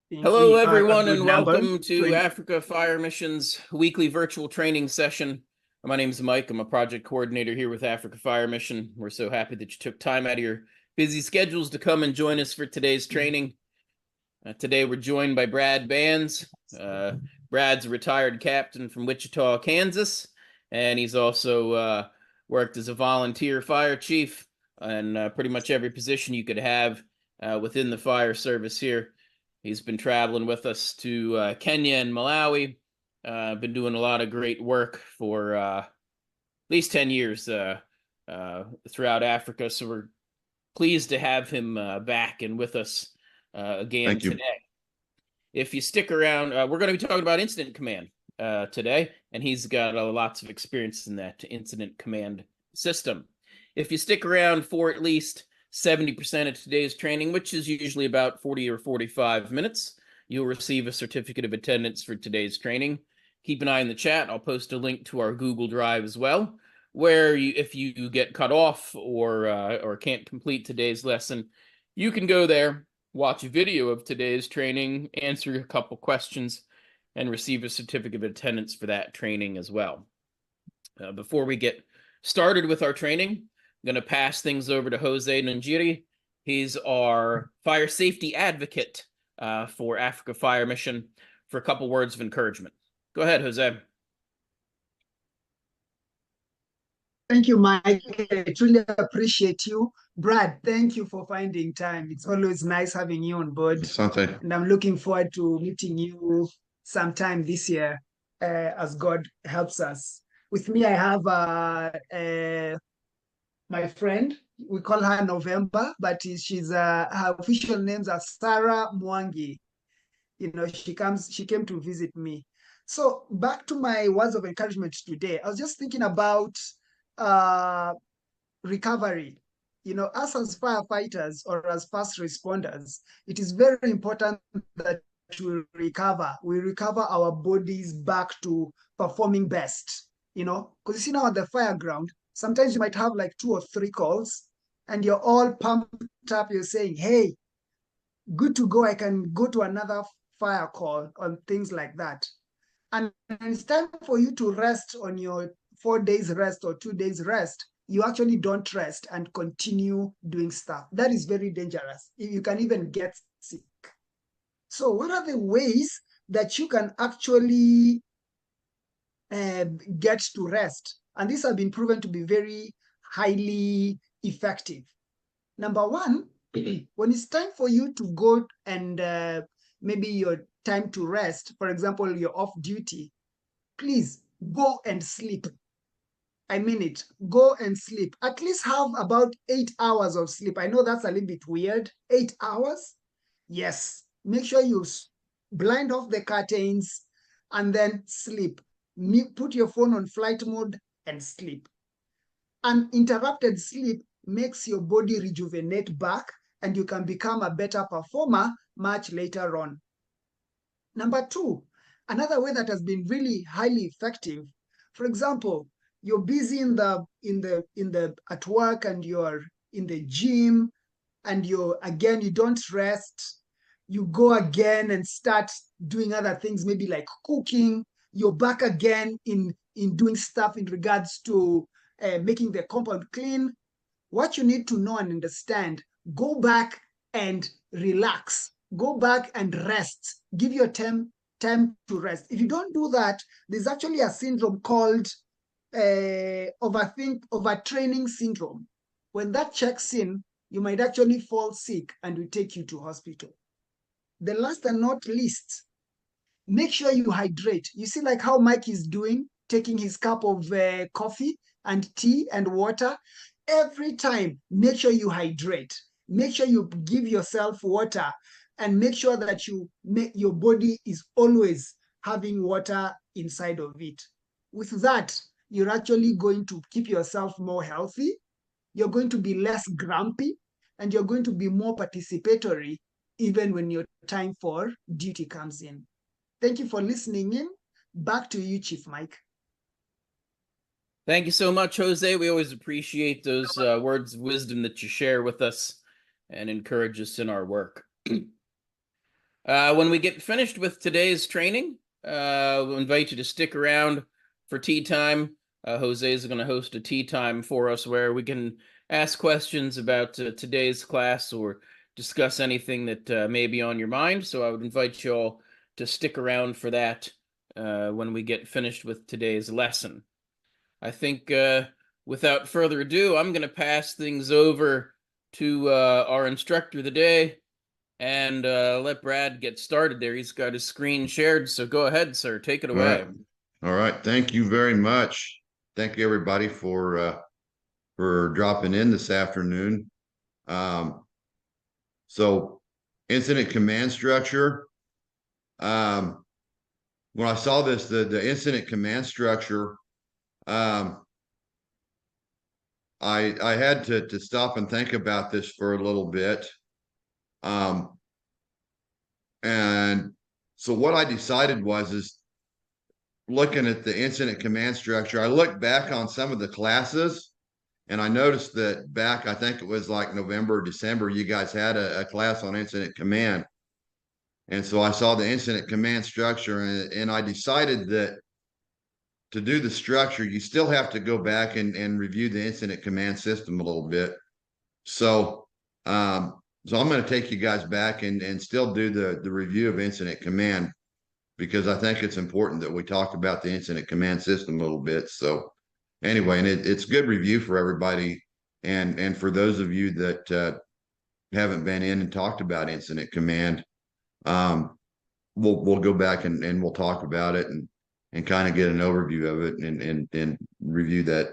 think Hello, we are a everyone, good and number. welcome to Africa Fire Mission's weekly virtual training session. My name is Mike. I'm a project coordinator here with Africa Fire Mission. We're so happy that you took time out of your busy schedules to come and join us for today's training. Today, we're joined by Brad Banz. Brad's a retired captain from Wichita, Kansas, and he's also worked as a volunteer fire chief and pretty much every position you could have within the fire service here. He's been traveling with us to Kenya and Malawi. Been doing a lot of great work for at least 10 years throughout Africa. So we're pleased to have him back and with us again today. If you stick around, we're going to be talking about incident command today, and he's got lots of experience in that incident command system. If you stick around for at least 70% of today's training, which is usually about 40 or 45 minutes, you'll receive a certificate of attendance for today's training. Keep an eye on the chat. I'll post a link to our Google Drive as well, where if you get cut off or can't complete today's lesson, you can go there, watch a video of today's training, answer a couple questions, and receive a certificate of attendance for that training as well. Before we get started with our training, I'm going to pass things over to Jose Nangiri. He's our fire safety advocate for Africa Fire Mission for a couple words of encouragement. Go ahead, Jose. Thank you, Mike. I truly appreciate you. Brad, thank you for finding time. It's always nice having you on board. Asante. And I'm looking forward to meeting you sometime this year as God helps us. With me, I have my friend. We call her November, but her official names are Sarah Mwangi. You know, she came to visit me. So back to my words of encouragement today. I was just thinking about uh, recovery. You know, us as firefighters or as first responders, it is very important that we recover. We recover our bodies back to performing best. You know, because you see now at the fire ground, sometimes you might have like 2 or 3 calls, and you're all pumped up. You're saying, "Hey, good to go. I can go to another fire call," on things like that. And it's time for you to rest on your 4 days rest or 2 days rest. You actually don't rest and continue doing stuff. That is very dangerous. You can even get sick. So what are the ways that you can actually get to rest? And these have been proven to be very highly effective. Number one, when it's time for you to go and maybe your time to rest, for example, you're off duty, please go and sleep. I mean it. Go and sleep. At least have about 8 hours of sleep. I know that's a little bit weird. 8 hours? Yes. Make sure you blind off the curtains and then sleep. Put your phone on flight mode and sleep. Uninterrupted sleep makes your body rejuvenate back, and you can become a better performer much later on. Number two, another way that has been really highly effective. For example, you're busy at work, and you're in the gym, and you don't rest. You go again and start doing other things, maybe like cooking. You're back again in doing stuff in regards to making the compound clean. What you need to know and understand, go back and relax. Go back and rest. Give your time to rest. If you don't do that, there's actually a syndrome called overtraining syndrome. When that checks in, you might actually fall sick and will take you to hospital. The last and not least, make sure you hydrate. You see like how Mike is doing, taking his cup of coffee and tea and water. Every time, make sure you hydrate. Make sure you give yourself water, and make sure that your body is always having water inside of it. With that, you're actually going to keep yourself more healthy. You're going to be less grumpy, and you're going to be more participatory even when your time for duty comes in. Thank you for listening in. Back to you, Chief Mike. Thank you so much, Jose. We always appreciate those words of wisdom that you share with us and encourage us in our work. When we get finished with today's training, we'll invite you to stick around for tea time. Jose is going to host a tea time for us where we can ask questions about today's class or discuss anything that may be on your mind. So I would invite you all to stick around for that when we get finished with today's lesson. I think without further ado, I'm going to pass things over to our instructor of the day and let Brad get started there. He's got his screen shared, so go ahead, sir. Take it away. All right. Thank you very much. Thank you, everybody, for dropping in this afternoon. So, incident command structure. When I saw this, the incident command structure, I had to stop and think about this for a little bit. And so what I decided is looking at the incident command structure, I looked back on some of the classes and I noticed that back, I think it was like November or December, you guys had a class on incident command. And so I saw the incident command structure and I decided that to do the structure, you still have to go back and review the incident command system a little bit. So, so I'm going to take you guys back and still do the review of incident command because I think it's important that we talk about the incident command system a little bit. So anyway, and it's good review for everybody. And for those of you that haven't been in and talked about incident command, we'll go back and we'll talk about it and kind of get an overview of it and review that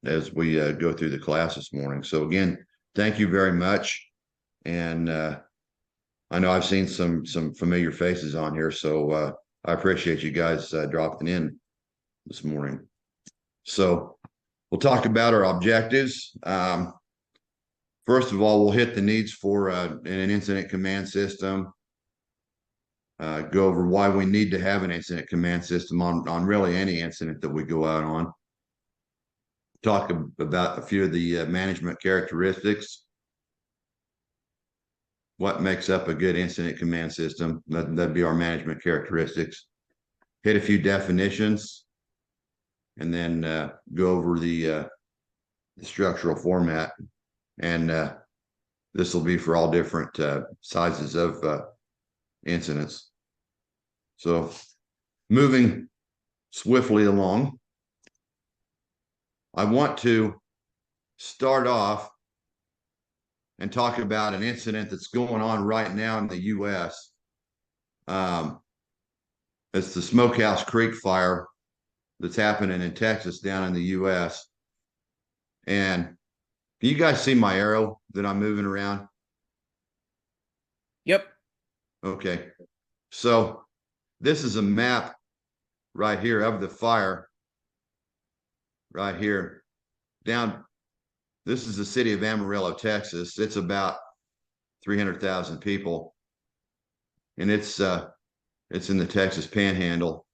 as we go through the class this morning. So again, thank you very much. And I know I've seen some familiar faces on here, so I appreciate you guys dropping in this morning. So we'll talk about our objectives. First of all, we'll hit the needs for an incident command system. Go over why we need to have an incident command system on really any incident that we go out on. Talk about a few of the management characteristics. What makes up a good incident command system? That'd be our management characteristics. Hit a few definitions, and then go over the structural format. And this will be for all different sizes of incidents. So moving swiftly along, I want to start off and talk about an incident that's going on right now in the U.S. It's the Smokehouse Creek fire that's happening in Texas down in the U.S. And can you guys see my arrow that I'm moving around? Yep. Okay. So this is a map right here of the fire right here down. This is the city of Amarillo, Texas. It's about 300,000 people. And it's in the Texas Panhandle.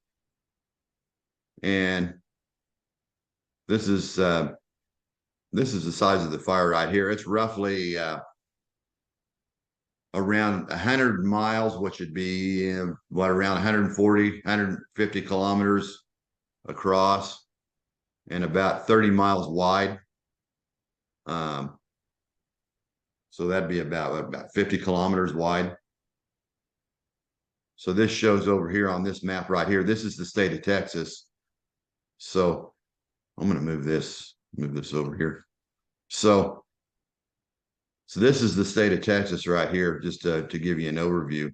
And this is the size of the fire right here. It's roughly around 100 miles, which would be around 140, 150 kilometers across and about 30 miles wide. So that'd be about 50 kilometers wide. So this shows over here on this map right here. This is the state of Texas. So I'm going to move this over here. So this is the state of Texas right here, just to give you an overview.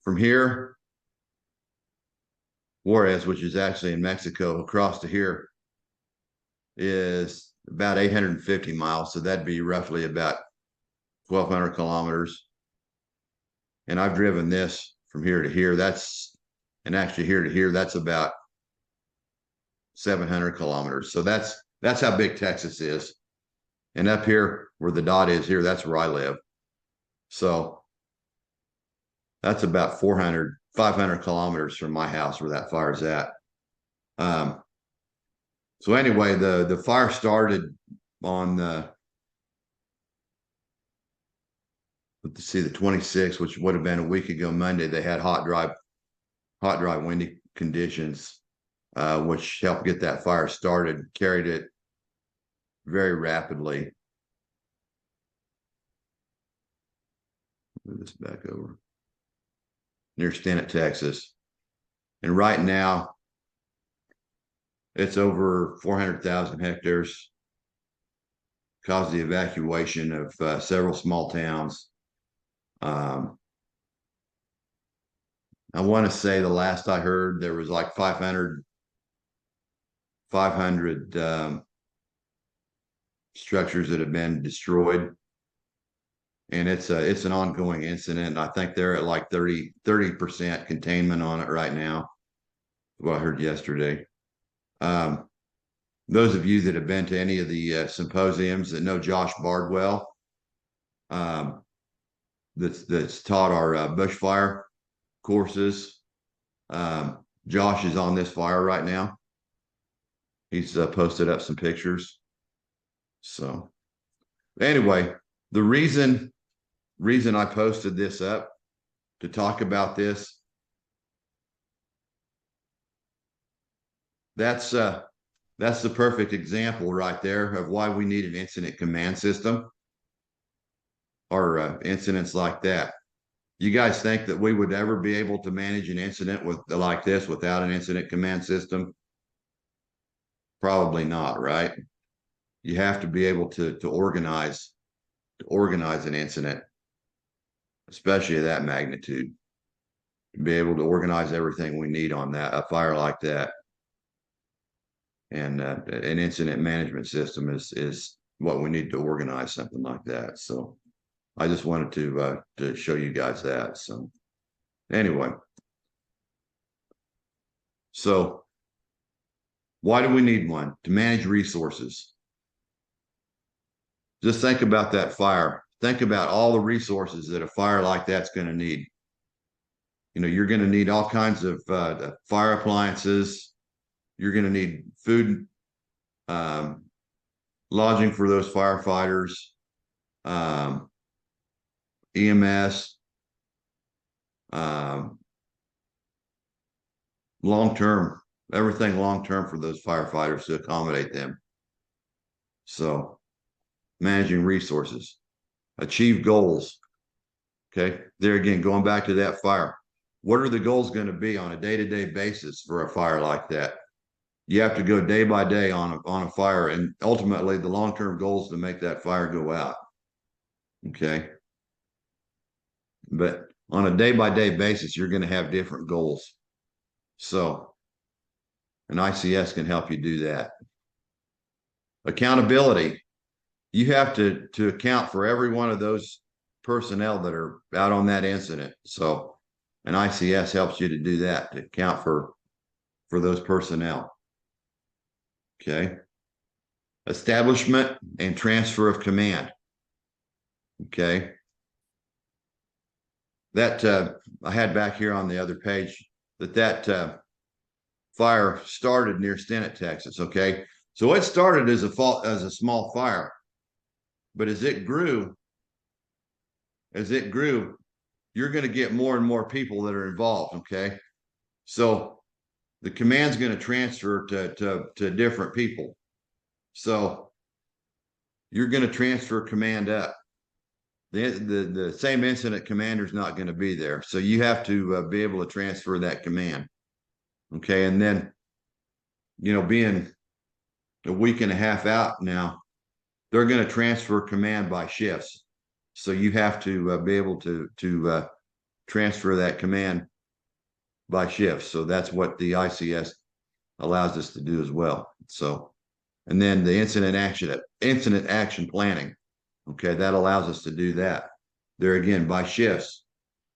From here, Juarez, which is actually in Mexico, across to here is about 850 miles. So that'd be roughly about 1,200 kilometers. And I've driven this from here to here. And actually here to here, that's about 700 kilometers. So that's how big Texas is. And up here where the dot is here, that's where I live. So that's about 500 kilometers from my house where that fire's at. So anyway, the fire started on the to see the 26th, which would have been a week ago Monday, they had hot, dry, windy conditions, which helped get that fire started, carried it very rapidly. Move this back over. Near Stinnett, Texas. And right now, it's over 400,000 hectares. Caused the evacuation of several small towns. I want to say the last I heard, there was like 500 structures that have been destroyed. And it's an ongoing incident. And I think they're at like 30% containment on it right now. What I heard yesterday. Those of you that have been to any of the symposiums that know Josh Bardwell, that's taught our bushfire courses. Josh is on this fire right now. He's posted up some pictures. So anyway, the reason I posted this up to talk about this, that's the perfect example right there of why we need an incident command system or incidents like that. You guys think that we would ever be able to manage an incident like this without an incident command system? Probably not, right? You have to be able to organize an incident, especially of that magnitude, to be able to organize everything we need on a fire like that. And an incident management system is what we need to organize something like that. So I just wanted to show you guys that. So anyway, so why do we need one? To manage resources. Just think about that fire. Think about all the resources that a fire like that's going to need. You know, you're going to need all kinds of fire appliances. You're going to need food, lodging for those firefighters, EMS, long-term, everything long-term for those firefighters to accommodate them. So managing resources, achieve goals. Okay, there again, going back to that fire. What are the goals going to be on a day-to-day basis for a fire like that? You have to go day by day on a fire, and ultimately the long-term goal is to make that fire go out. Okay, but on a day-by-day basis, you're going to have different goals. So an ICS can help you do that. Accountability. You have to account for every one of those personnel that are out on that incident. So an ICS helps you to do that, to account for those personnel. Okay. Establishment and transfer of command. Okay. That I had back here on the other page that fire started near Stinnett, Texas. Okay. So it started as a small fire, but as it grew, you're going to get more and more people that are involved. Okay. So the command's going to transfer to different people. So you're going to transfer command up. The same incident commander is not going to be there. So you have to be able to transfer that command. Okay. And then, you know, being a week and a half out now, they're going to transfer command by shifts. So you have to be able to transfer that command by shifts. So that's what the ICS allows us to do as well. So, and then the incident action planning. Okay, that allows us to do that. There again, by shifts.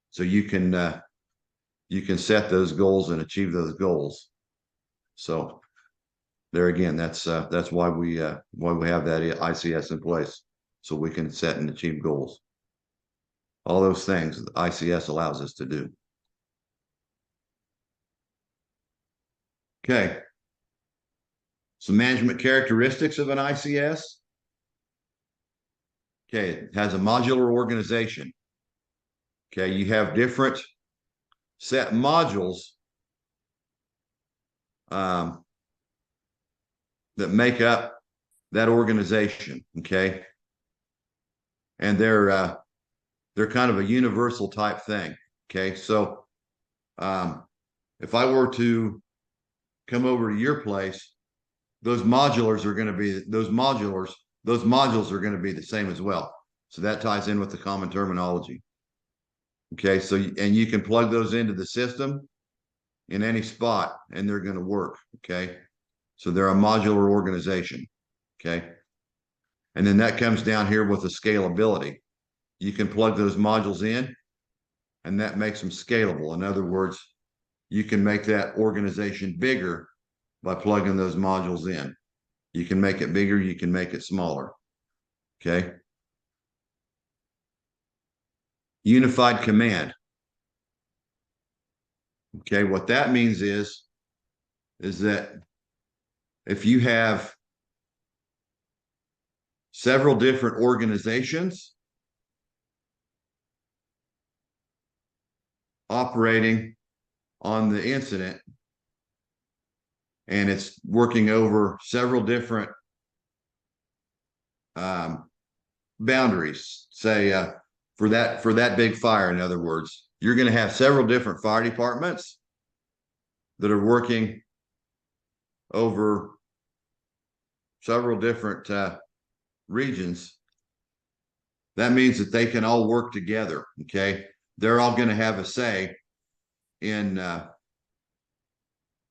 So you can set those goals and achieve those goals. So there again, that's why we have that ICS in place, so we can set and achieve goals. All those things the ICS allows us to do. Okay. Some management characteristics of an ICS. Okay, it has a modular organization. Okay, you have different set modules that make up that organization. Okay, and they're kind of a universal type thing. Okay, so if I were to come over to your place, those modules are going to be the same as well. So that ties in with the common terminology. Okay, so and you can plug those into the system in any spot and they're going to work. Okay, so they're a modular organization. Okay, and then that comes down here with the scalability. You can plug those modules in and that makes them scalable. In other words, you can make that organization bigger by plugging those modules in. You can make it bigger, you can make it smaller. Okay. Unified command. Okay, what that means is that if you have several different organizations operating on the incident and it's working over several different boundaries, say for that big fire, in other words, you're going to have several different fire departments that are working over several different regions. That means that they can all work together. Okay, they're all going to have a say in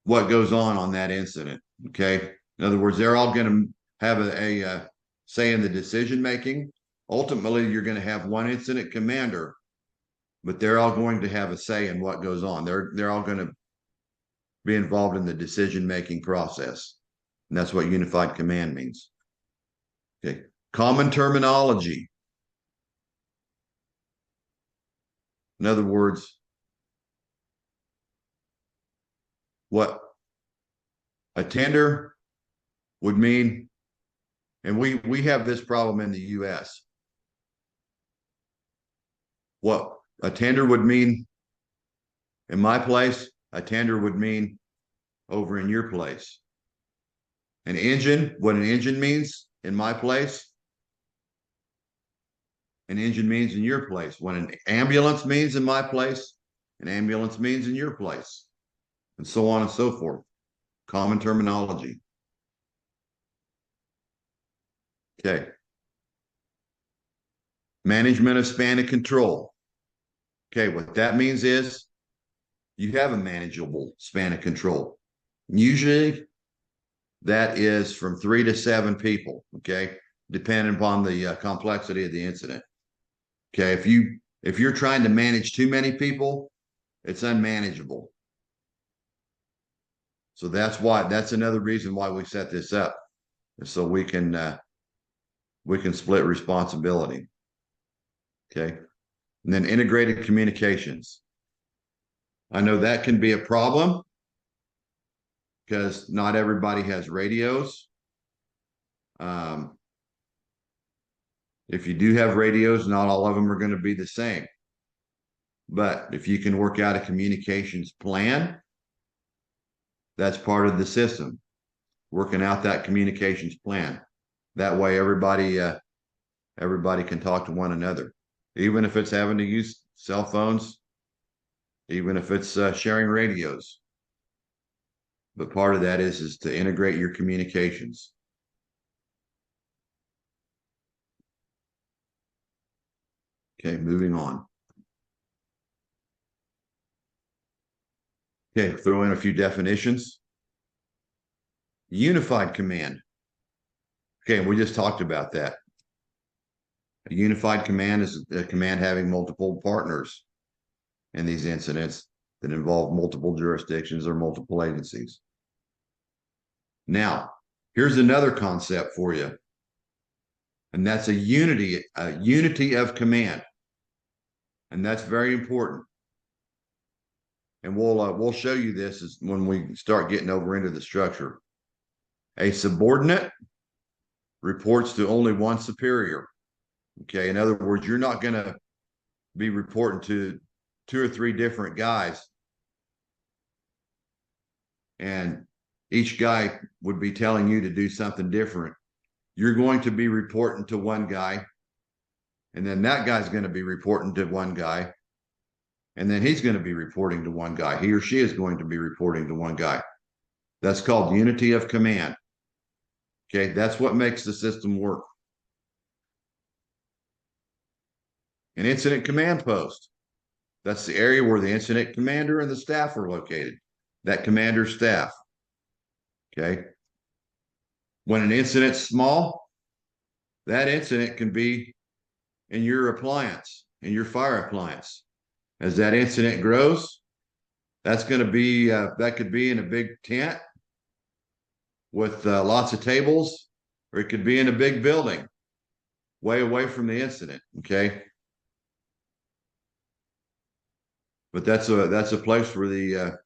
what goes on that incident. Okay, in other words, they're all going to have a say in the decision making. Ultimately, you're going to have one incident commander, but they're all going to have a say in what goes on. They're all going to be involved in the decision making process, and that's what unified command means. Okay, common terminology. In other words, what a tender would mean, and we have this problem in the U.S. What a tender would mean in my place, a tender would mean over in your place. What an engine means in my place, an engine means in your place. What an ambulance means in my place, an ambulance means in your place, and so on and so forth. Common terminology. Okay. Management of span of control. Okay, what that means is you have a manageable span of control. Usually that is from 3 to 7 people, okay, depending upon the complexity of the incident. Okay, if you're trying to manage too many people, it's unmanageable. So that's another reason why we set this up, so we can split responsibility. Okay, and then integrated communications. I know that can be a problem because not everybody has radios. If you do have radios, not all of them are going to be the same. But if you can work out a communications plan, that's part of the system, working out that communications plan. That way everybody can talk to one another, even if it's having to use cell phones, even if it's sharing radios. But part of that is to integrate your communications. Okay, moving on. Okay, throw in a few definitions. Unified command. Okay, we just talked about that. A unified command is a command having multiple partners in these incidents that involve multiple jurisdictions or multiple agencies. Now, here's another concept for you, and that's a unity of command, and that's very important. And we'll show you this when we start getting over into the structure. A subordinate reports to only one superior. Okay, in other words, you're not going to be reporting to 2 or 3 different guys. And each guy would be telling you to do something different. You're going to be reporting to one guy, and then that guy's going to be reporting to one guy, and then he's going to be reporting to one guy. He or she is going to be reporting to one guy. That's called unity of command. Okay, that's what makes the system work. An incident command post. That's the area where the incident commander and the staff are located. That commander's staff. Okay. When an incident's small, that incident can be in your appliance, in your fire appliance. As that incident grows, that's going to be, that could be in a big tent with lots of tables, or it could be in a big building way away from the incident. Okay. But that's a place where the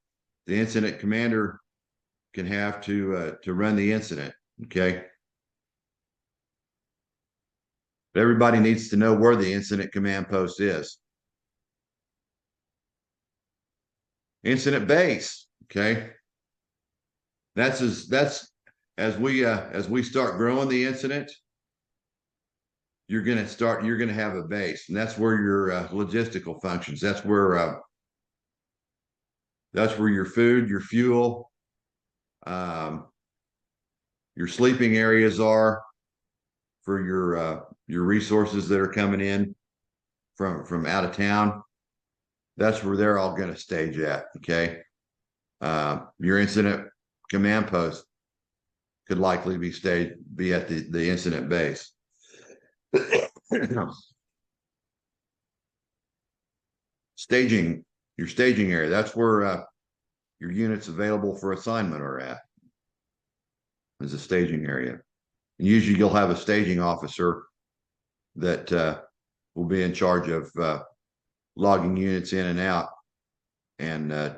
incident commander can have to run the incident. Okay. But everybody needs to know where the incident command post is. Incident base. Okay. That's as we start growing the incident, you're going to have a base, and that's where your logistical functions. That's where your food, your fuel, your sleeping areas are for your resources that are coming in from out of town. That's where they're all going to stage at. Okay. Your incident command post could likely be at the incident base. Staging, your staging area, that's where your units available for assignment are at, is a staging area. And usually you'll have a staging officer that will be in charge of logging units in and out, and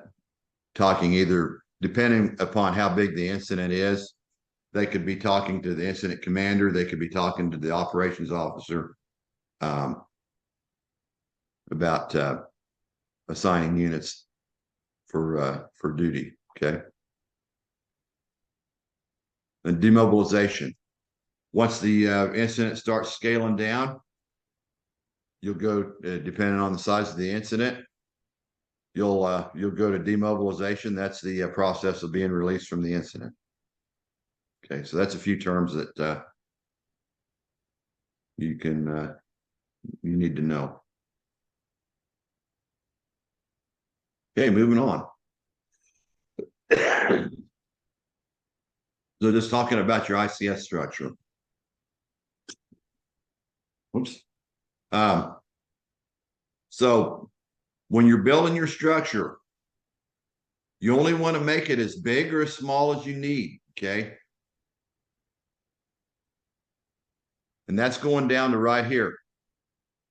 talking, either depending upon how big the incident is, they could be talking to the incident commander, they could be talking to the operations officer about assigning units for duty. Okay. And demobilization. Once the incident starts scaling down, you'll go, depending on the size of the incident, you'll go to demobilization. That's the process of being released from the incident. Okay, so that's a few terms that you need to know. Okay, moving on. So just talking about your ICS structure. Oops. So when you're building your structure, you only want to make it as big or as small as you need. Okay. And that's going down to right here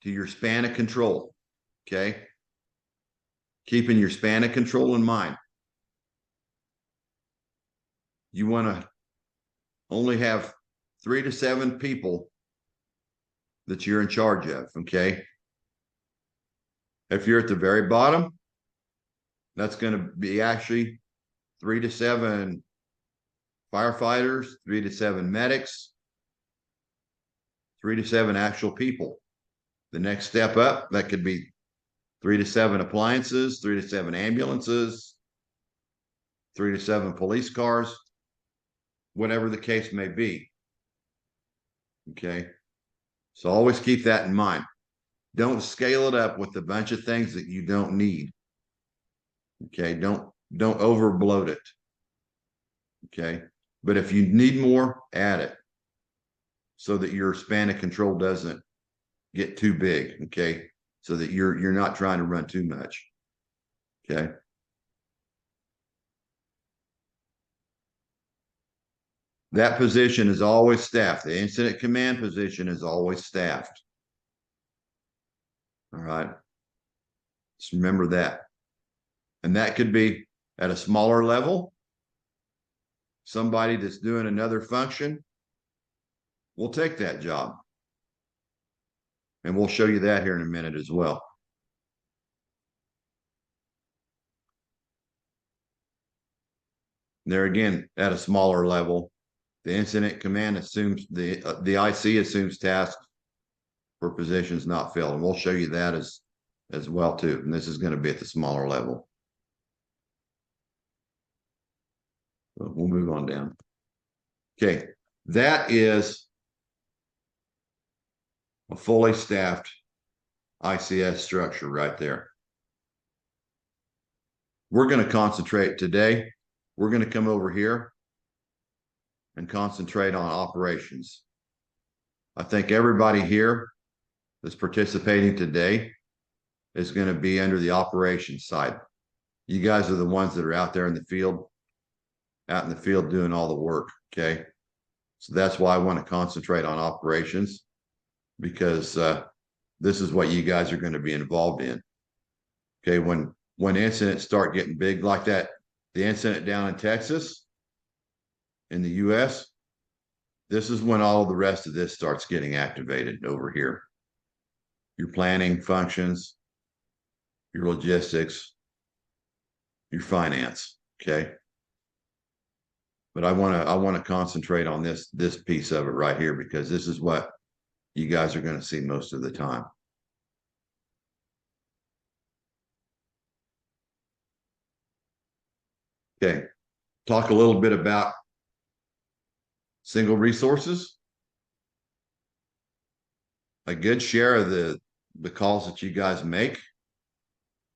to your span of control. Okay. Keeping your span of control in mind. You want to only have 3 to 7 people that you're in charge of. Okay. If you're at the very bottom, that's going to be actually 3 to 7 firefighters, 3 to 7 medics, 3 to 7 actual people. The next step up, that could be 3 to 7 appliances, 3 to 7 ambulances, 3 to 7 police cars, whatever the case may be. Okay. So always keep that in mind. Don't scale it up with a bunch of things that you don't need. Okay. Don't over bloat it. Okay. But if you need more, add it so that your span of control doesn't get too big. Okay. So that you're not trying to run too much. Okay. That position is always staffed. The incident command position is always staffed. All right. Just remember that. And that could be at a smaller level. Somebody that's doing another function will take that job. And we'll show you that here in a minute as well. There again, at a smaller level, the incident command assumes the IC assumes tasks for positions not filled, and we'll show you that as well too. And this is going to be at the smaller level. So we'll move on down. Okay, that is a fully staffed ICS structure right there. We're going to concentrate today. We're going to come over here and concentrate on operations. I think everybody here that's participating today is going to be under the operations side. You guys are the ones that are out there in the field, doing all the work. Okay. So that's why I want to concentrate on operations, because this is what you guys are going to be involved in. Okay. When incidents start getting big like that, the incident down in Texas, in the US, this is when all of the rest of this starts getting activated over here. Your planning functions, your logistics, your finance. Okay. But I want to concentrate on this piece of it right here, because this is what you guys are going to see most of the time. Okay. Talk a little bit about single resources. A good share of the calls that you guys make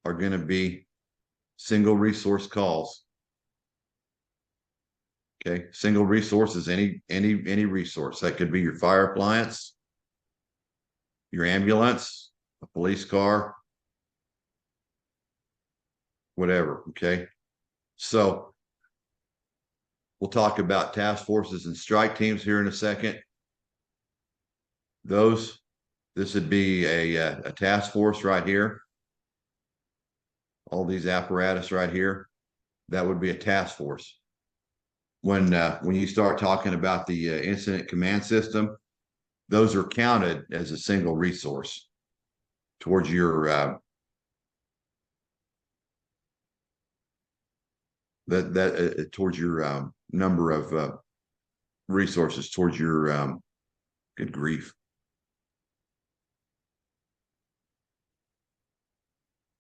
are going to be single resource calls. Okay, single resource is any resource. That could be your fire appliance, your ambulance, a police car, whatever. Okay, so we'll talk about task forces and strike teams here in a second. This would be a task force right here. All these apparatus right here, that would be a task force. When you start talking about the incident command system, those are counted as a single resource towards your towards your number of resources, towards your good grief,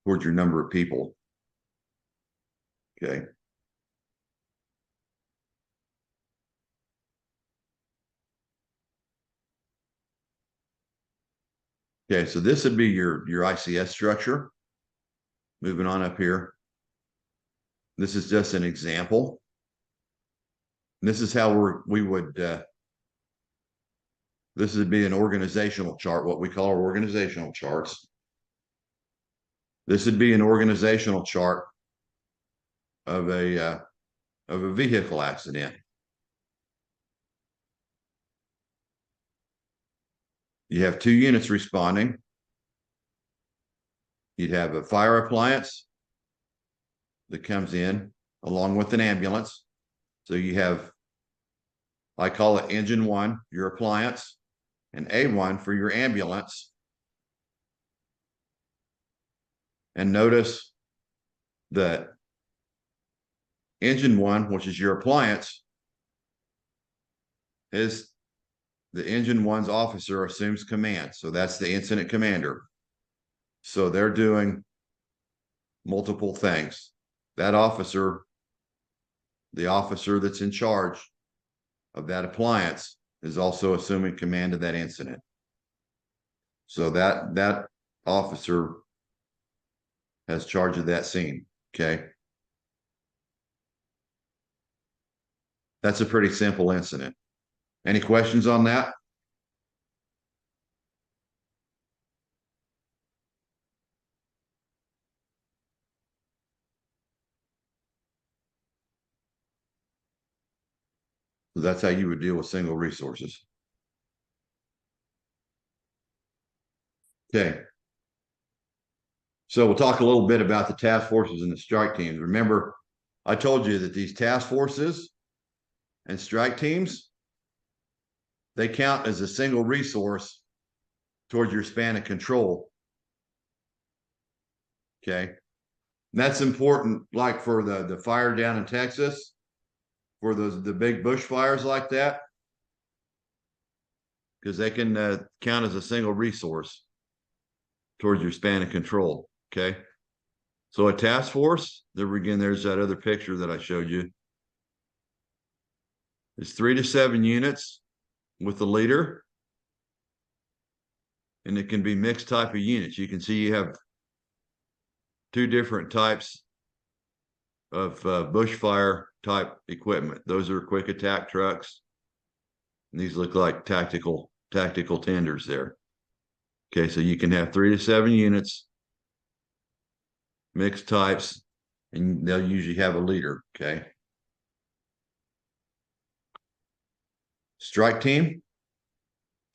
towards your number of people. Okay. Okay, so this would be your ICS structure. Moving on up here. This is just an example. This is how we would this would be an organizational chart, what we call our organizational charts. This would be an organizational chart of a vehicle accident. You have 2 units responding. You'd have a fire appliance that comes in along with an ambulance. So you have, I call it engine 1, your appliance, and A1 for your ambulance. And notice that engine 1, which is your appliance, is the engine 1's officer assumes command. So that's the incident commander. So they're doing multiple things. That officer, the officer that's in charge of that appliance, is also assuming command of that incident. So that officer has charge of that scene. Okay. That's a pretty simple incident. Any questions on that? So that's how you would deal with single resources. Okay. So we'll talk a little bit about the task forces and the strike teams. Remember, I told you that these task forces and strike teams, they count as a single resource towards your span of control. Okay. And that's important, like for the fire down in Texas. for the big bushfires like that, because they can count as a single resource towards your span of control. Okay. So a task force, there again, there's that other picture that I showed you. It's 3 to 7 units with the leader. And it can be mixed type of units. You can see you have 2 different types of bushfire type equipment. Those are quick attack trucks. And these look like tactical tenders there. Okay, so you can have 3 to 7 units, mixed types, and they'll usually have a leader. Okay. Strike team,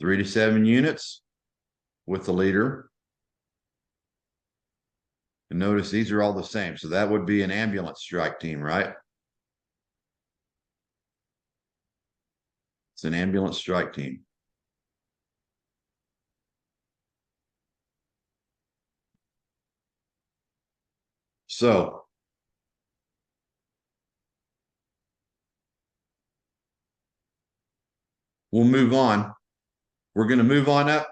3 to 7 units with the leader. And notice these are all the same. So that would be an ambulance strike team, right? It's an ambulance strike team. So we'll move on. We're going to move on up.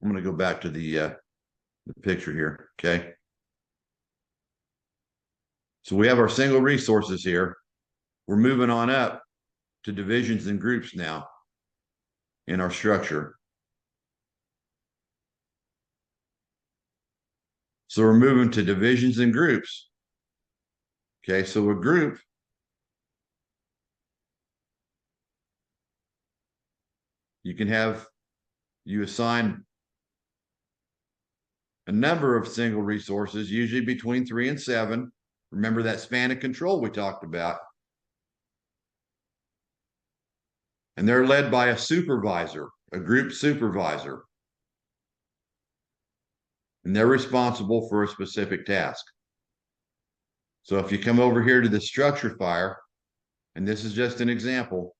I'm going to go back to the picture here. Okay. So we have our single resources here. We're moving on up to divisions and groups now in our structure. So we're moving to divisions and groups. Okay, so a group you assign a number of single resources, usually between 3 and 7. Remember that span of control we talked about. And they're led by a supervisor, a group supervisor. And they're responsible for a specific task. So if you come over here to the structure fire, and this is just an example,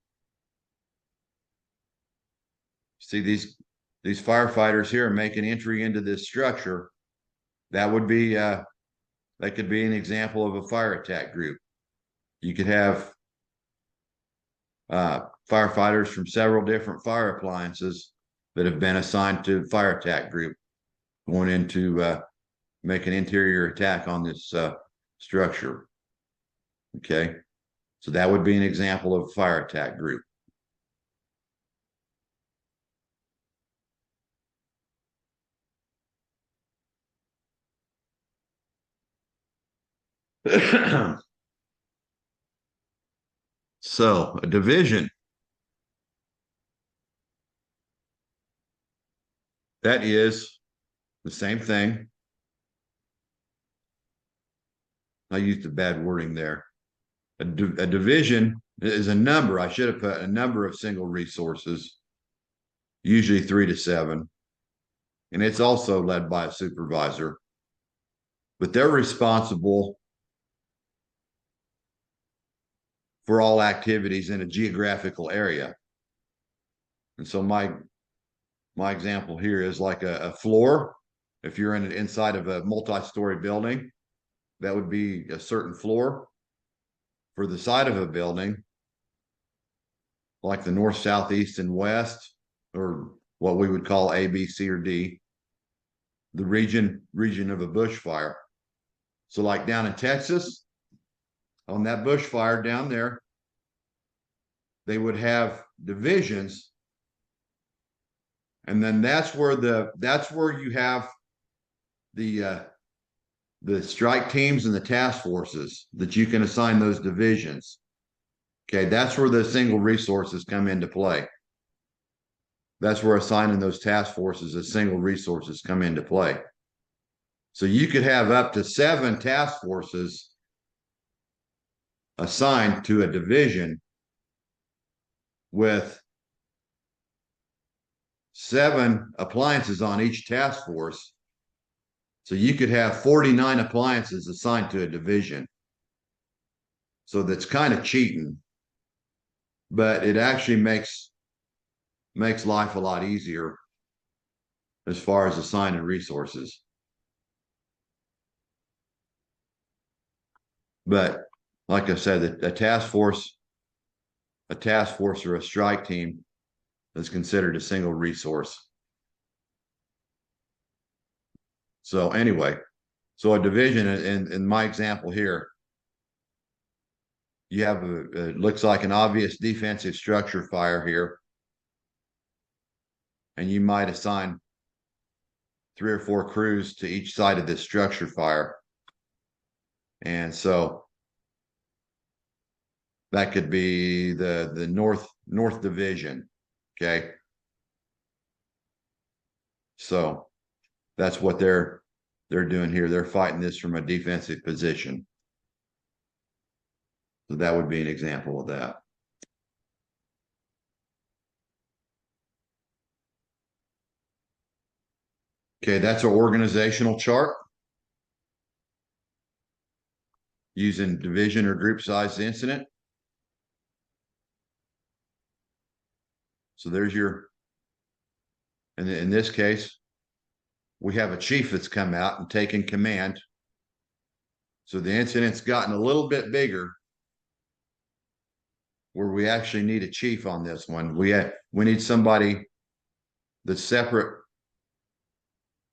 see these firefighters here make an entry into this structure. That would be that could be an example of a fire attack group. You could have firefighters from several different fire appliances that have been assigned to fire attack group going in to make an interior attack on this structure. Okay, so that would be an example of a fire attack group. So a division, that is the same thing. I used the bad wording there. A division is a number. I should have put a number of single resources, usually 3 to 7. And it's also led by a supervisor. But they're responsible for all activities in a geographical area. And so my example here is like a floor. If you're inside of a multi-story building, that would be a certain floor. For the side of a building, like the north, south, east, and west, or what we would call A, B, C, or D, the region of a bushfire. So like down in Texas, on that bushfire down there, they would have divisions. And then that's where you have the strike teams and the task forces that you can assign those divisions. Okay, that's where the single resources come into play. That's where assigning those task forces as single resources come into play. So you could have up to 7 task forces assigned to a division with 7 appliances on each task force. So you could have 49 appliances assigned to a division. So that's kind of cheating, but it actually makes life a lot easier as far as assigning resources. But like I said, a task force or a strike team is considered a single resource. So anyway, so a division in my example here, you have it looks like an obvious defensive structure fire here. And you might assign 3 or 4 crews to each side of this structure fire. And so that could be the North Division. Okay. So that's what they're doing here. They're fighting this from a defensive position. So that would be an example of that. Okay, that's our organizational chart. Using division or group size incident. So there's your, and in this case, we have a chief that's come out and taken command. So the incident's gotten a little bit bigger where we actually need a chief on this one. We need somebody that's separate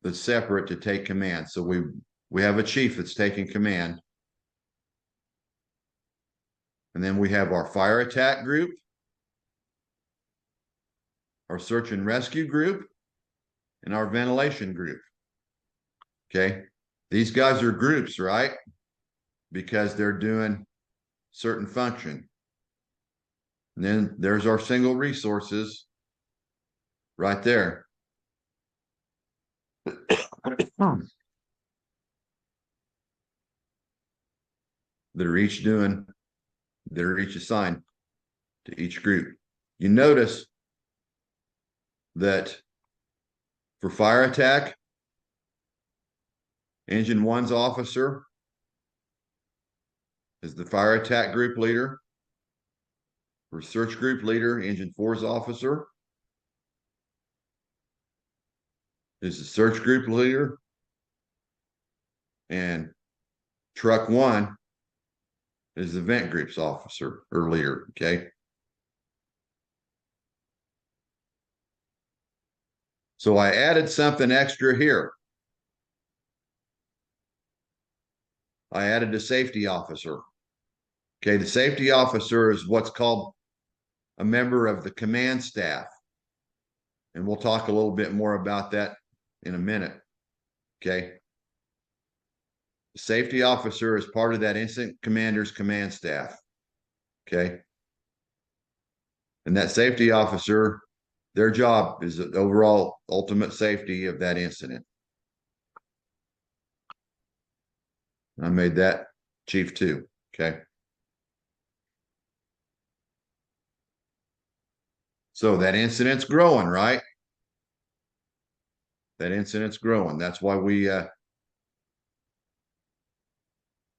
to take command. So we have a chief that's taking command. And then we have our fire attack group, our search and rescue group, and our ventilation group. Okay. These guys are groups, right? Because they're doing certain function. And then there's our single resources right there. They're each assigned to each group. You notice that for fire attack, Engine 1's officer is the fire attack group leader. For search group leader, Engine 4's officer is the search group leader. And truck 1 is the vent group's officer or leader. Okay. So I added something extra here. I added a safety officer. Okay, the safety officer is what's called a member of the command staff. And we'll talk a little bit more about that in a minute. Okay. The safety officer is part of that incident commander's command staff. Okay. And that safety officer, their job is the overall ultimate safety of that incident. I made that chief 2. Okay. So that incident's growing, right? That incident's growing. That's why we had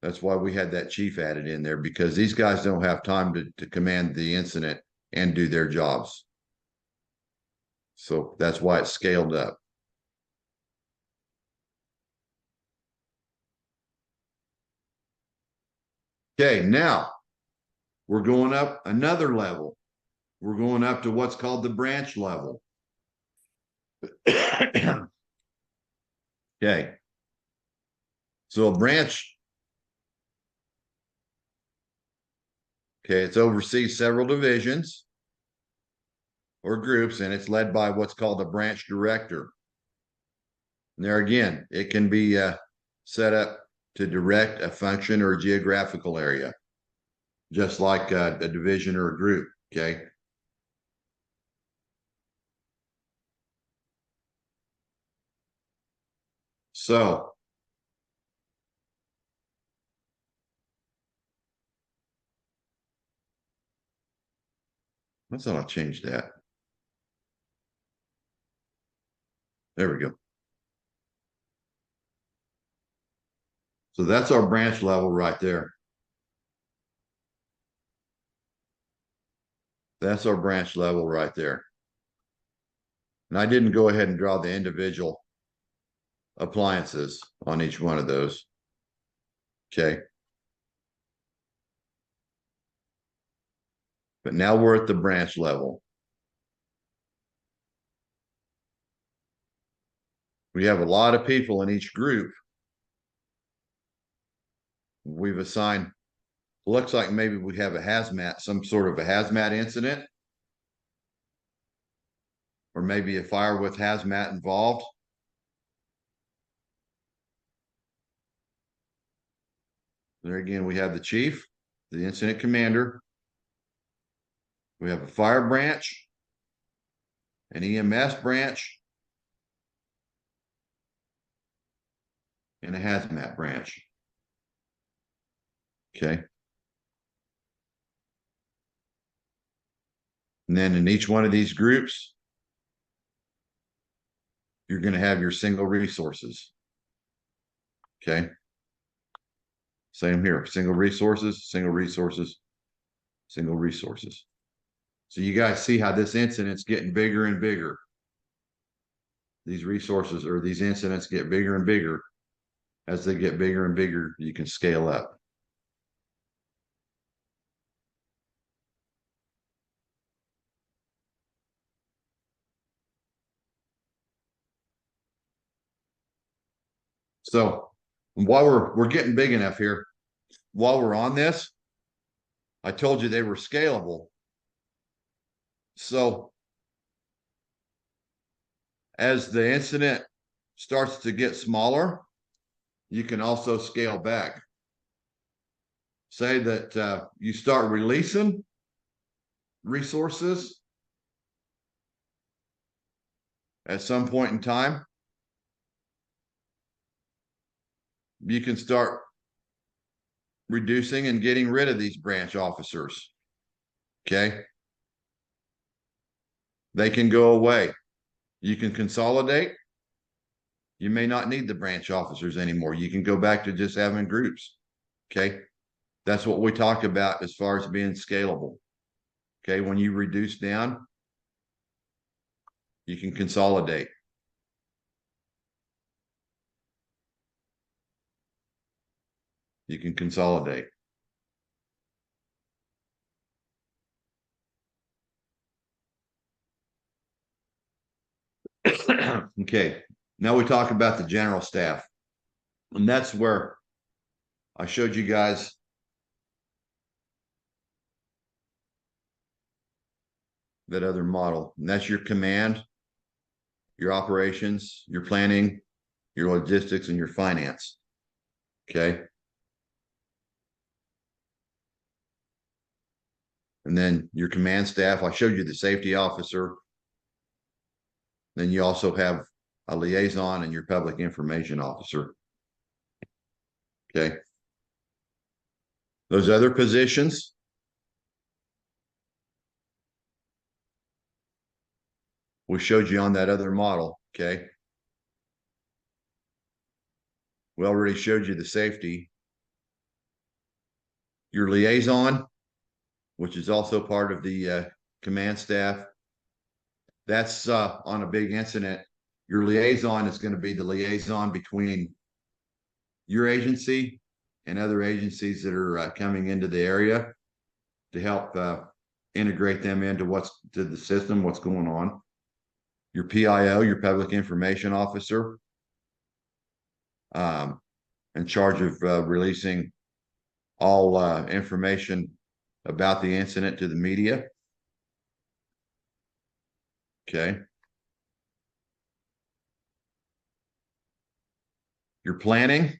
that chief added in there, because these guys don't have time to command the incident and do their jobs. So that's why it's scaled up. Okay, now we're going up another level. We're going up to what's called the branch level. Okay. So a branch, okay, it's oversees several divisions or groups, and it's led by what's called a branch director. And there again, it can be set up to direct a function or a geographical area, just like a division or a group. Okay. So let's not change that. There we go. So that's our branch level right there. That's our branch level right there. And I didn't go ahead and draw the individual appliances on each one of those. Okay. But now we're at the branch level. We have a lot of people in each group. We've assigned, looks like maybe we have a hazmat, some sort of a hazmat incident, or maybe a fire with hazmat involved. There again, we have the chief, the incident commander. We have a fire branch, an EMS branch, and a hazmat branch. Okay. And then in each one of these groups, you're going to have your single resources. Okay. Same here, single resources, single resources, single resources. So you guys see how this incident's getting bigger and bigger. These resources or these incidents get bigger and bigger. As they get bigger and bigger, you can scale up. So while we're getting big enough here, while we're on this, I told you they were scalable. So as the incident starts to get smaller, you can also scale back. Say that you start releasing resources at some point in time. You can start reducing and getting rid of these branch officers. Okay. They can go away. You can consolidate. You may not need the branch officers anymore. You can go back to just having groups. Okay. That's what we talk about as far as being scalable. Okay. When you reduce down, you can consolidate. You can consolidate. Okay. Now we talk about the general staff. And that's where I showed you guys that other model. And that's your command, your operations, your planning, your logistics, and your finance. Okay. And then your command staff, I showed you the safety officer. Then you also have a liaison and your public information officer. Okay. Those other positions, we showed you on that other model. Okay. We already showed you the safety. Your liaison, which is also part of the command staff. That's on a big incident. Your liaison is going to be the liaison between your agency and other agencies that are coming into the area to help integrate them into to the system, what's going on. Your PIO, your public information officer, in charge of releasing all information about the incident to the media. Okay. Your planning,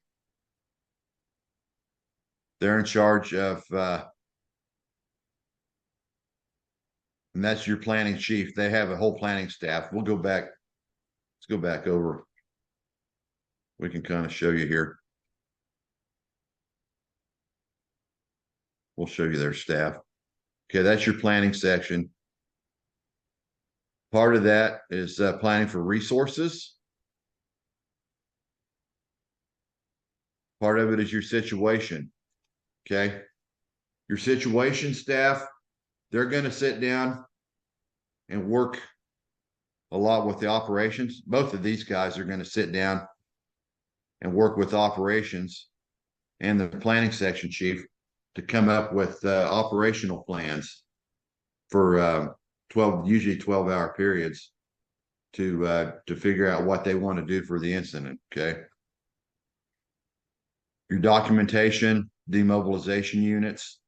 they're in charge of, and that's your planning chief. They have a whole planning staff. We'll go back. Let's go back over. We can kind of show you here. We'll show you their staff. Okay, that's your planning section. Part of that is planning for resources. Part of it is your situation. Okay. Your situation staff, they're going to sit down and work a lot with the operations. Both of these guys are going to sit down and work with operations and the planning section chief to come up with operational plans for 12, usually 12-hour periods to figure out what they want to do for the incident. Okay. Your documentation, demobilization units.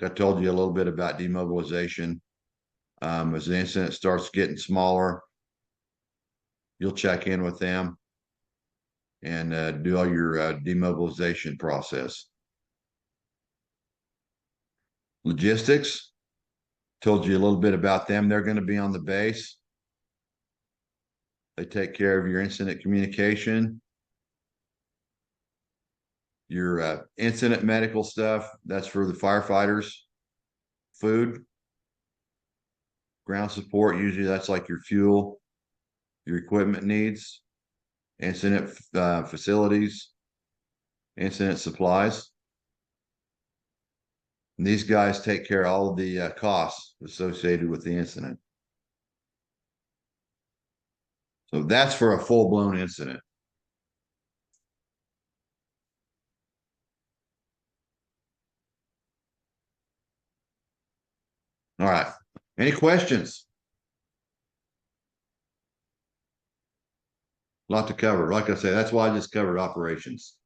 I told you a little bit about demobilization. As the incident starts getting smaller, you'll check in with them and do all your demobilization process. Logistics, told you a little bit about them. They're going to be on the base. They take care of your incident communication, your incident medical stuff. That's for the firefighters. Food, ground support. Usually that's like your fuel, your equipment needs, incident facilities, incident supplies. And these guys take care of all of the costs associated with the incident. So that's for a full-blown incident. All right. Any questions? A lot to cover. Like I said, that's why I just covered operations.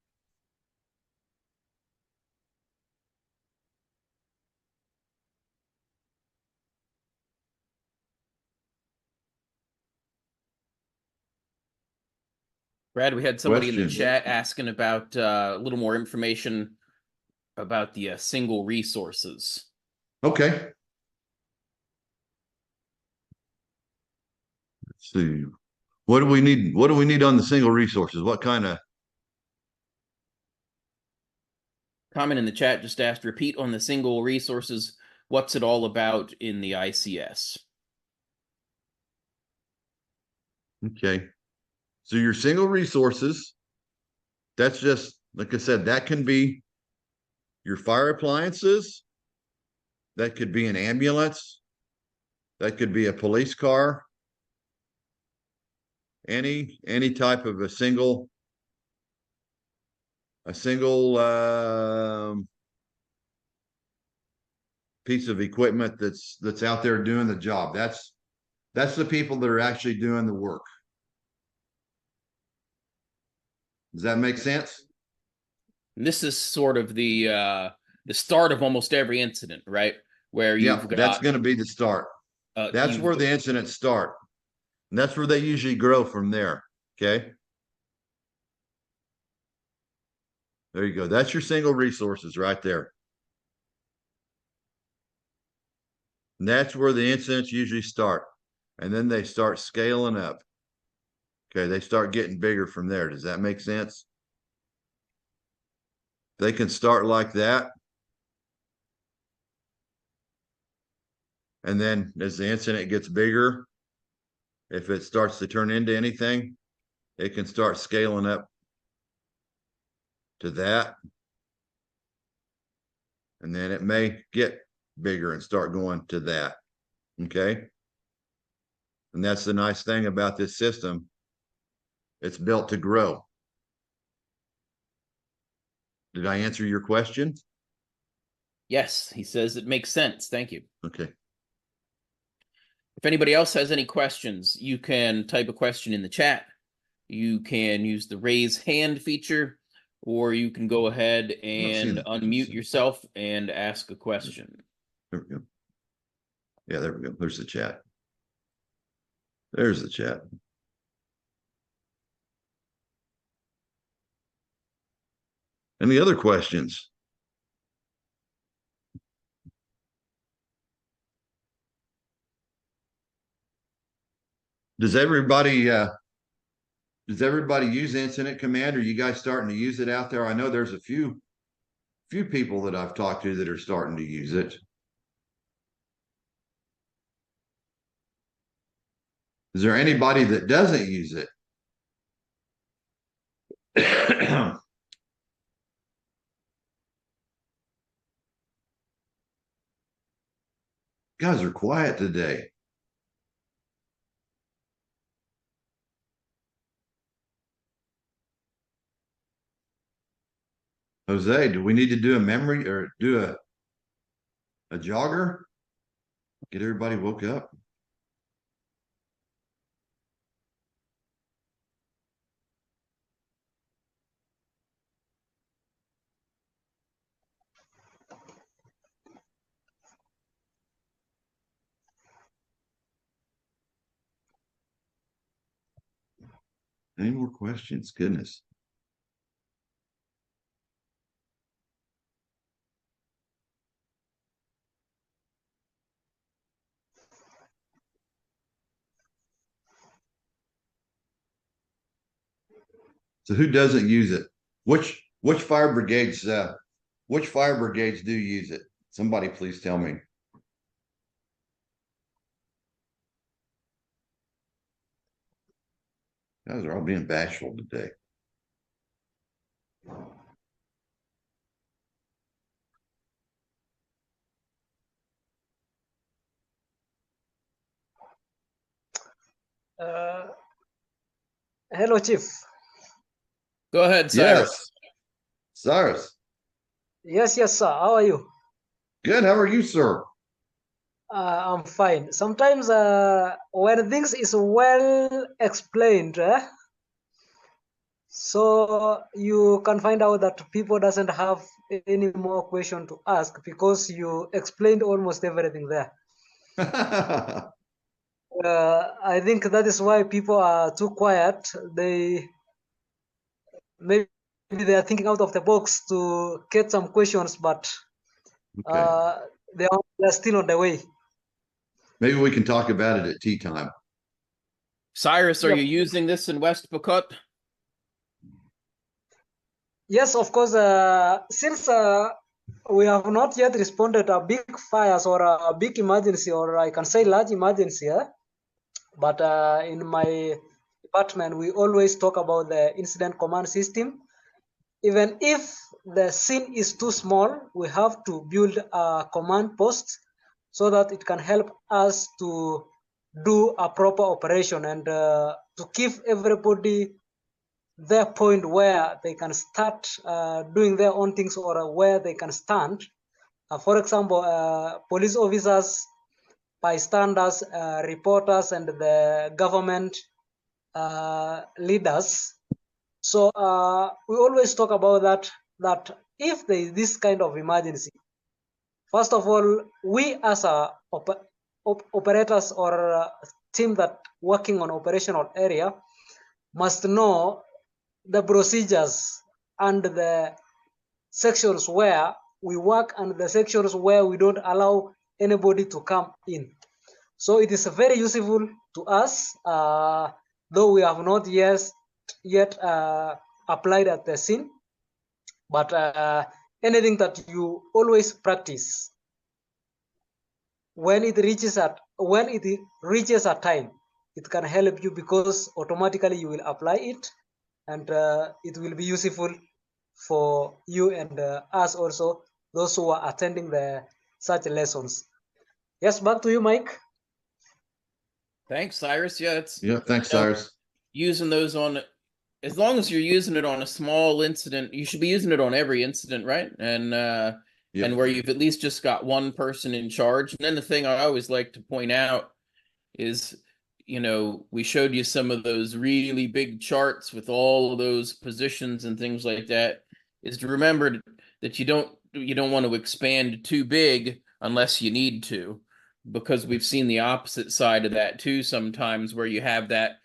Brad, we had somebody in the Question. chat asking about a little more information about the single resources. Okay. Let's see. What do we need? What do we need on the single resources? What kind of? Comment in the chat just asked, repeat on the single resources. What's it all about in the ICS? Okay. So your single resources, that's just, like I said, that can be your fire appliances. That could be an ambulance. That could be a police car. Any type of a single piece of equipment that's out there doing the job. That's the people that are actually doing the work. Does that make sense? And this is sort of the start of almost every incident, right? Where Yeah, you've that's got going to be the start. That's where the incidents start. And that's where they usually grow from there. Okay. There you go. That's your single resources right there. And that's where the incidents usually start. And then they start scaling up. Okay. They start getting bigger from there. Does that make sense? They can start like that. And then as the incident gets bigger, if it starts to turn into anything, it can start scaling up to that. And then it may get bigger and start going to that. Okay. And that's the nice thing about this system. It's built to grow. Did I answer your question? Yes, he says it makes sense. Thank you. Okay. If anybody else has any questions, you can type a question in the chat. You can use the raise hand feature, or you can go ahead and unmute yourself and ask a question. There we go. Yeah, there we go. There's the chat. There's the chat. Any other questions? Does everybody use Incident Command? Are you guys starting to use it out there? I know there's a few people that I've talked to that are starting to use it. Is there anybody that doesn't use it? Guys are quiet today. Jose, do we need to do a memory or do a jogger? Get everybody woke up. Any more questions? Goodness. So who doesn't use it? Which fire brigades do use it? Somebody please tell me. Guys are all being bashful today. Hello, Chief. Go ahead, Cyrus. Yes. Cyrus. Yes, sir. How are you? Good. How are you, sir? I'm fine. Sometimes when things is well explained, so you can find out that people doesn't have any more question to ask because you explained almost everything there. I think that is why people are too quiet. Maybe they are thinking out of the box to get some questions, but Okay. they're still on the way. Maybe we can talk about it at tea time. Cyrus, are Yep. you using this in West Pokut? Yes, of course. Since we have not yet responded to big fires or a big emergency, or I can say large emergency, but in my department, we always talk about the incident command system. Even if the scene is too small, we have to build a command post so that it can help us to do a proper operation and to give everybody their point where they can start doing their own things or where they can stand. For example, police officers, bystanders, reporters, and the government leaders. So we always talk about that if there is this kind of emergency, first of all, we as a operators or team that working on operational area must know the procedures and the sections where we work and the sections where we don't allow anybody to come in. So it is very useful to us, though we have not yet applied at the scene. But anything that you always practice when it reaches a time, it can help you because automatically you will apply it, and it will be useful for you and us also, those who are attending the such lessons. Yes, back to you, Mike. Thanks, Cyrus. Yeah, Yeah, thanks, Cyrus. Using those on, as long as you're using it on a small incident, you should be using it on every incident, right? And and where you've at least just got one person in charge. And then the thing I always like to point out is, we showed you some of those really big charts with all of those positions and things like that, is to remember that you don't want to expand too big unless you need to, because we've seen the opposite side of that too sometimes, where you have that,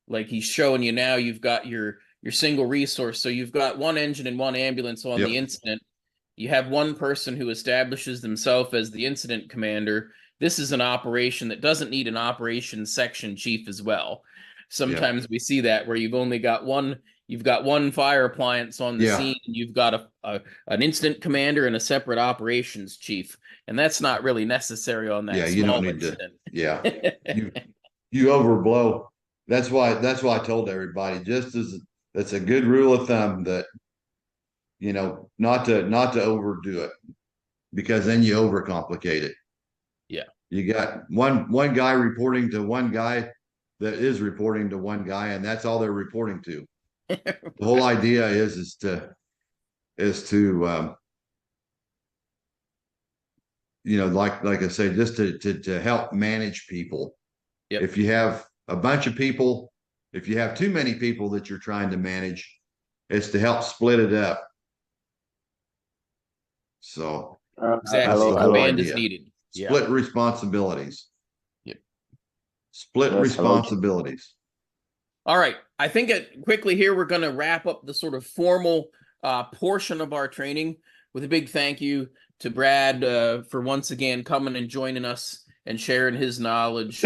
like he's showing you now, you've got your single resource. So you've got one engine and one ambulance on the incident. You have one person who establishes themselves as the incident commander. This is an operation that doesn't need an operations section chief as well. Sometimes we see that where you've got one fire appliance on the scene, and you've got an incident commander and a separate operations chief, and that's not really necessary on that you small don't need incident. You overblow. That's why I told everybody, just as that's a good rule of thumb, that not to overdo it, because then you overcomplicate it. Yeah. You got one guy reporting to one guy that is reporting to one guy, and that's all they're reporting to. The whole idea is to like I say, just to help manage people. Yep. If you have a bunch of people, if you have too many people that you're trying to manage, it's to help split it up. So Exactly. the whole Command is idea. needed. Yeah. Split responsibilities. Yep. Split responsibilities. All right. I think quickly here, we're going to wrap up the sort of formal portion of our training with a big thank you to Brad for once again coming and joining us and sharing his knowledge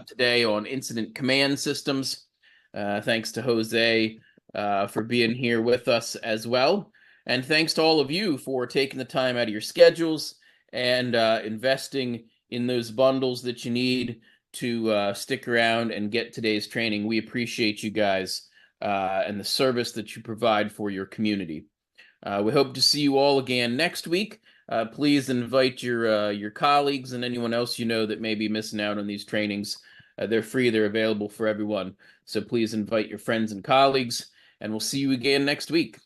today on incident command systems. Thanks to Jose for being here with us as well. And thanks to all of you for taking the time out of your schedules and investing in those bundles that you need to stick around and get today's training. We appreciate you guys and the service that you provide for your community. We hope to see you all again next week. Please invite your colleagues and anyone else you know that may be missing out on these trainings. They're free. They're available for everyone. So please invite your friends and colleagues, and we'll see you again next week.